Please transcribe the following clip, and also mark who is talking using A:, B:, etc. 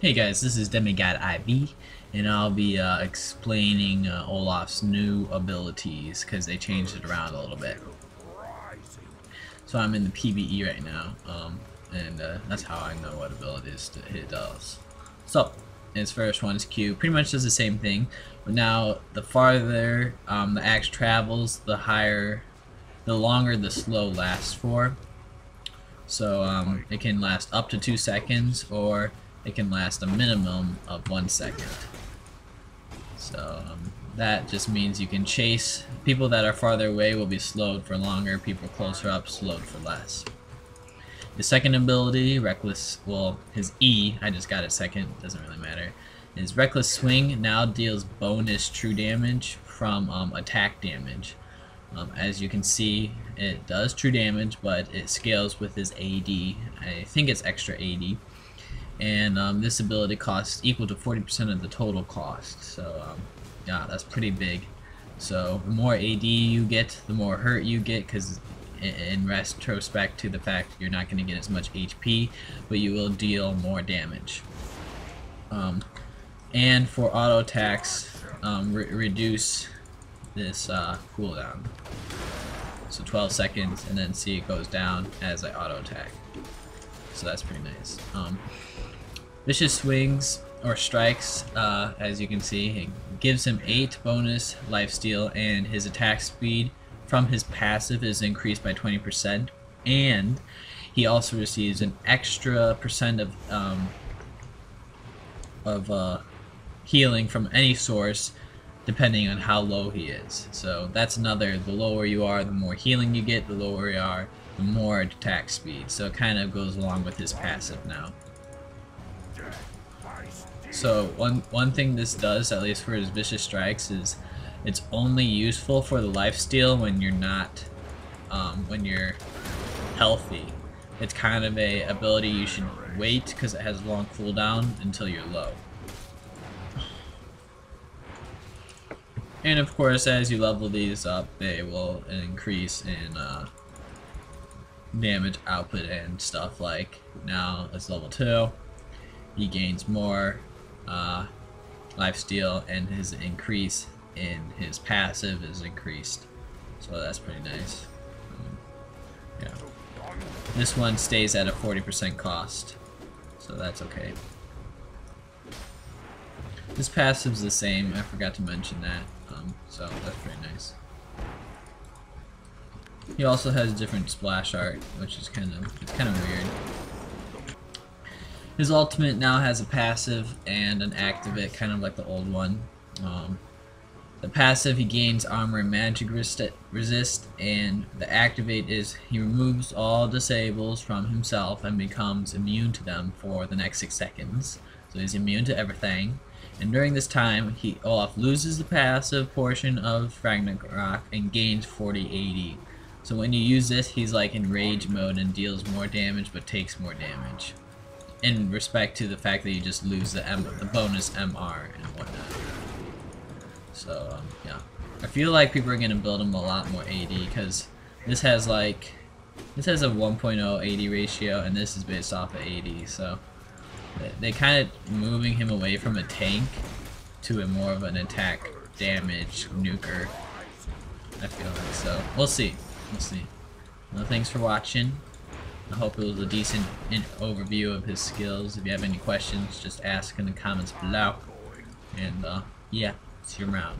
A: Hey guys, this is Demigod IV, and I'll be explaining Olaf's new abilities because they changed it around a little bit. So I'm in the PvE right now, and that's how I know what abilities it does. So its first one is Q, pretty much does the same thing, but now the farther the axe travels, the longer the slow lasts for. So it can last up to 2 seconds, or it can last a minimum of 1 second. So that just means you can chase people that are farther away will be slowed for longer, people closer up slowed for less. The second ability, Reckless, well, his E, I just got it second, doesn't really matter, is Reckless Swing now deals bonus true damage from attack damage. As you can see, it does true damage, but it scales with his AD. I think it's extra AD. And this ability costs equal to 40% of the total cost. So yeah, that's pretty big. So the more AD you get, the more hurt you get, because in retrospect to the fact you're not going to get as much HP, but you will deal more damage. And for auto attacks, reduce this cooldown. So 12 seconds, and then see it goes down as I auto attack. So that's pretty nice. Vicious swings or strikes, as you can see, it gives him 8 bonus lifesteal, and his attack speed from his passive is increased by 20%, and he also receives an extra percent of healing from any source depending on how low he is. So that's another, the lower you are, the more healing you get, the lower you are, the more attack speed. So it kind of goes along with his passive now. So one thing this does, at least for his vicious strikes, is it's only useful for the lifesteal when you're not, when you're healthy. It's kind of a ability you should wait because it has a long cooldown until you're low. And of course, as you level these up, they will increase in damage output and stuff. Like now it's level 2, he gains more lifesteal, and his increase in his passive is increased. So that's pretty nice. Yeah. This one stays at a 40% cost, so that's okay. This passive's the same, I forgot to mention that, so that's pretty nice. He also has different splash art, which is kind of weird. His ultimate now has a passive and an activate, kind of like the old one. The passive, he gains armor and magic resist, and the activate is he removes all disables from himself and becomes immune to them for the next 6 seconds. So he's immune to everything. And during this time, Olaf loses the passive portion of Ragnarok and gains 40 AD. So when you use this, he's like in rage mode and deals more damage but takes more damage. In respect to the fact that you just lose the bonus MR and whatnot. So yeah, I feel like people are gonna build him a lot more AD because this has a 1.0 AD ratio, and this is based off of AD. So they kind of moving him away from a tank to a more of an attack damage nuker, I feel like. So we'll see. Well, thanks for watching. I hope it was a decent overview of his skills. If you have any questions, just ask in the comments below. And yeah, see you around.